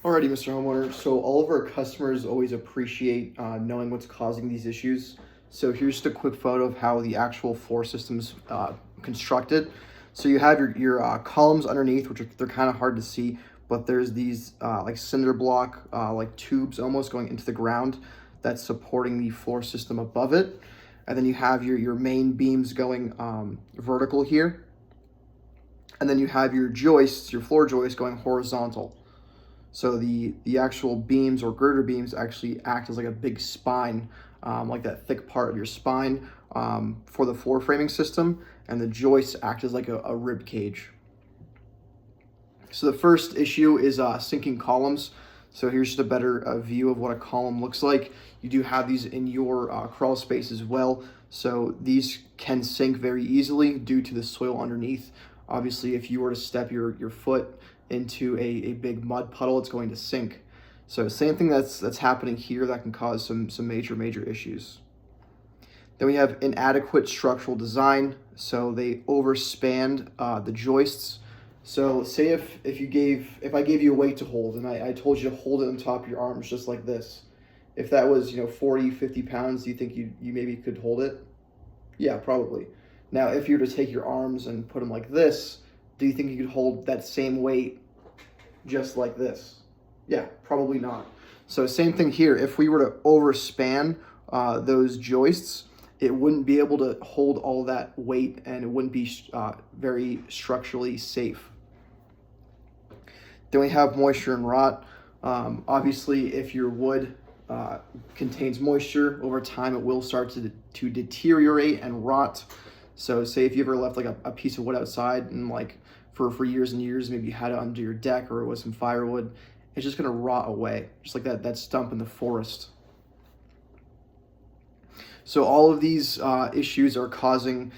Alrighty, Mr. Homeowner. So all of our customers always appreciate knowing what's causing these issues. So here's just a quick photo of how the actual floor system's constructed. So you have your columns underneath, which they're kind of hard to see, but there's these like cinder block like tubes almost going into the ground that's supporting the floor system above it. And then you have your main beams going vertical here. And then you have your joists, your floor joists going horizontal. So the actual beams or girder beams actually act as like a big spine, like that thick part of your spine for the floor framing system, and the joists act as like a rib cage. So the first issue is sinking columns. So here's just a better view of what a column looks like. You do have these in your crawl space as well. So these can sink very easily due to the soil underneath. Obviously, if you were to step your foot into a big mud puddle, it's going to sink. So same thing that's happening here that can cause some major issues. Then we have inadequate structural design. So they overspanned the joists. So say if I gave you a weight to hold and I told you to hold it on top of your arms just like this. If that was 40, 50 pounds, do you think you maybe could hold it? Yeah, probably. Now, if you were to take your arms and put them like this, do you think you could hold that same weight just like this? Yeah, probably not. So same thing here. If we were to overspan those joists, it wouldn't be able to hold all that weight and it wouldn't be very structurally safe. Then we have moisture and rot. Obviously, if your wood contains moisture, over time it will start to deteriorate and rot. So say if you ever left like a piece of wood outside and like for years and years, maybe you had it under your deck or it was some firewood, it's just gonna rot away, just like that stump in the forest. So all of these issues are causing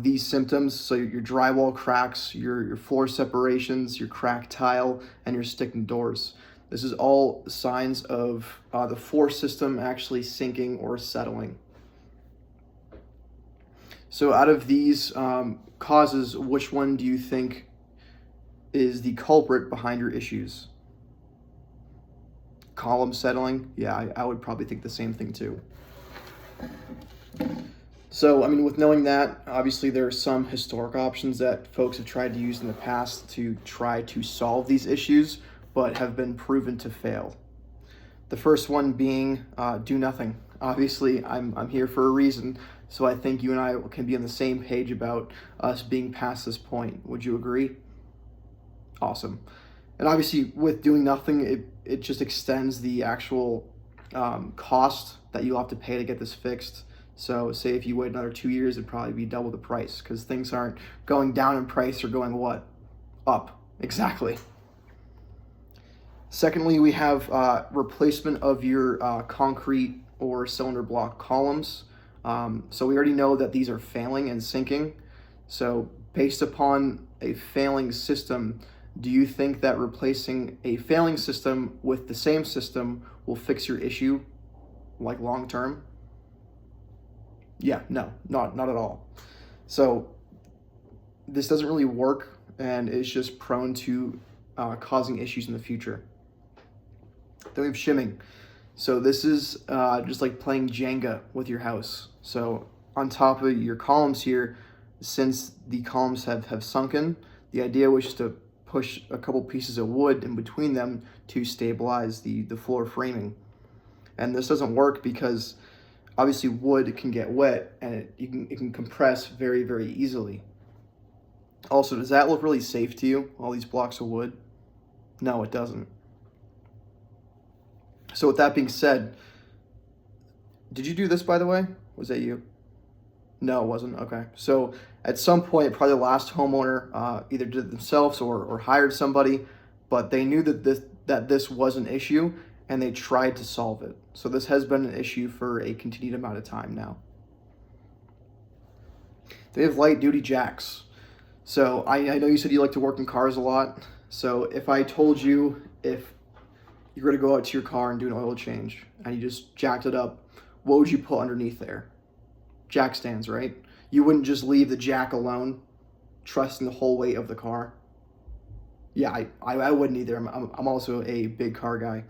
these symptoms. So your drywall cracks, your floor separations, your cracked tile, and your sticking doors. This is all signs of the floor system actually sinking or settling. So out of these causes, which one do you think is the culprit behind your issues? Column settling? Yeah, I would probably think the same thing too. So, I mean, with knowing that, obviously there are some historic options that folks have tried to use in the past to try to solve these issues, but have been proven to fail. The first one being do nothing. Obviously, I'm here for a reason, so I think you and I can be on the same page about us being past this point. Would you agree? Awesome. And obviously, with doing nothing, it just extends the actual cost that you'll have to pay to get this fixed. So say if you wait another 2 years, it'd probably be double the price because things aren't going down in price, they're going what? Up. Exactly. Secondly, we have replacement of your concrete or cylinder block columns. So we already know that these are failing and sinking. So based upon a failing system, do you think that replacing a failing system with the same system will fix your issue, like long term? Yeah, no, not at all. So this doesn't really work and it's just prone to causing issues in the future. Then we have shimming. So this is just like playing Jenga with your house. So on top of your columns here, since the columns have sunken, the idea was just to push a couple pieces of wood in between them to stabilize the floor framing. And this doesn't work because obviously wood can get wet and it can compress very easily. Also, does that look really safe to you, all these blocks of wood? No, it doesn't. So with that being said, did you do this, by the way? Was that you? No, it wasn't. Okay. So at some point, probably the last homeowner either did it themselves or hired somebody, but they knew that this was an issue and they tried to solve it. So this has been an issue for a continued amount of time now. They have light duty jacks. So I know you said you like to work in cars a lot. So if I told you if you're going to go out to your car and do an oil change and you just jacked it up, what would you put underneath there? Jack stands, right? You wouldn't just leave the jack alone, trusting the whole weight of the car. Yeah, I wouldn't either. I'm also a big car guy.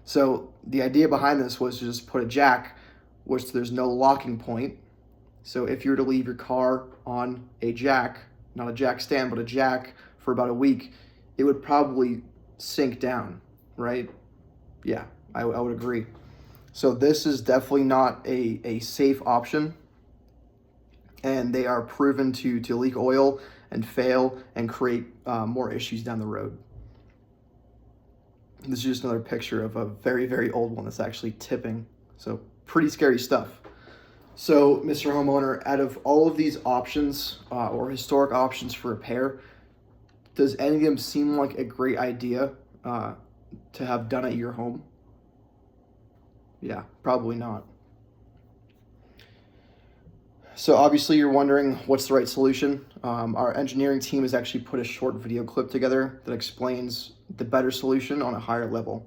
So the idea behind this was to just put a jack, which there's no locking point. So if you were to leave your car on a jack, not a jack stand, but a jack for about a week, it would probably sink down, right? Yeah, I would agree. So this is definitely not a safe option, and they are proven to leak oil and fail and create more issues down the road. This is just another picture of a very, very old one that's actually tipping. So pretty scary stuff. So, Mr. Homeowner, out of all of these options or historic options for repair, does any of them seem like a great idea to have done at your home? Yeah, probably not. So obviously you're wondering what's the right solution. Our engineering team has actually put a short video clip together that explains the better solution on a higher level.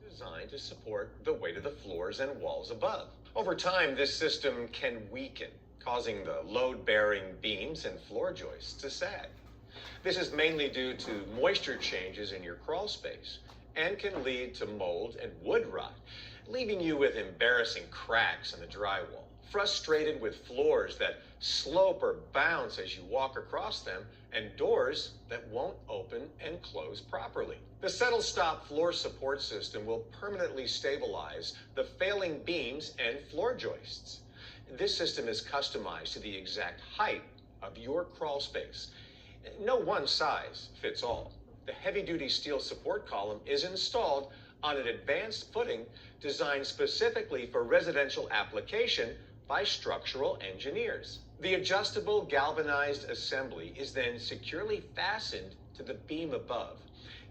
Designed to support the weight of the floors and walls above. Over time, this system can weaken, causing the load-bearing beams and floor joists to sag. This is mainly due to moisture changes in your crawl space and can lead to mold and wood rot, leaving you with embarrassing cracks in the drywall, frustrated with floors that slope or bounce as you walk across them, and doors that won't open and close properly. The Settle Stop floor support system will permanently stabilize the failing beams and floor joists. This system is customized to the exact height of your crawl space. No one size fits all. The heavy-duty steel support column is installed on an advanced footing designed specifically for residential application by structural engineers. The adjustable galvanized assembly is then securely fastened to the beam above.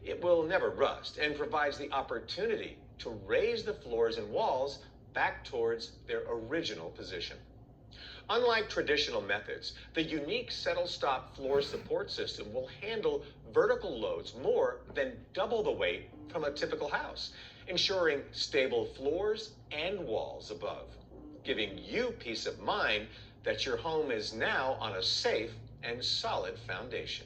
It will never rust and provides the opportunity to raise the floors and walls back towards their original position. Unlike traditional methods, the unique Settle Stop floor support system will handle vertical loads more than double the weight from a typical house, ensuring stable floors and walls above, giving you peace of mind that your home is now on a safe and solid foundation.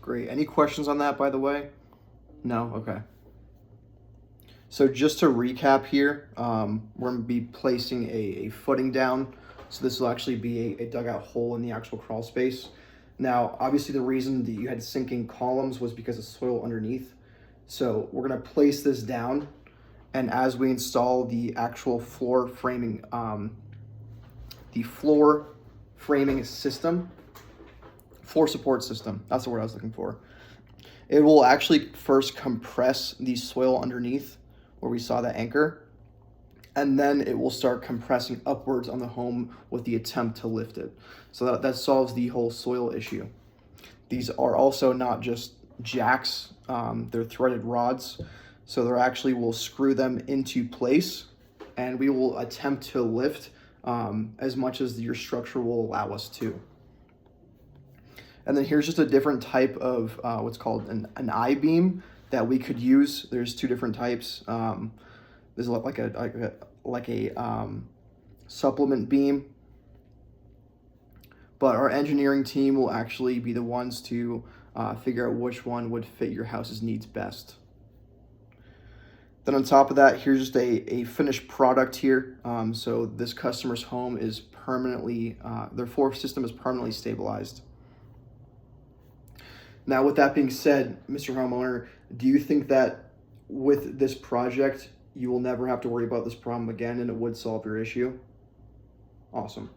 Great. Any questions on that, by the way? No? Okay. So just to recap here, we're going to be placing a footing down. So this will actually be a dugout hole in the actual crawl space. Now, obviously the reason that you had sinking columns was because of soil underneath. So we're going to place this down, and as we install the actual floor framing system, floor support system, that's the word I was looking for. It will actually first compress the soil underneath where we saw the anchor, and then it will start compressing upwards on the home with the attempt to lift it. So that solves the whole soil issue. These are also not just jacks, they're threaded rods. So they're actually, we'll screw them into place, and we will attempt to lift as much as your structure will allow us to. And then here's just a different type of what's called an I-beam that we could use. There's two different types. There's like a supplement beam, but our engineering team will actually be the ones to figure out which one would fit your house's needs best. Then on top of that, here's just a finished product here. So this customer's home is permanently, their floor system is permanently stabilized. Now, with that being said, Mr. Homeowner, do you think that with this project, you will never have to worry about this problem again and it would solve your issue? Awesome.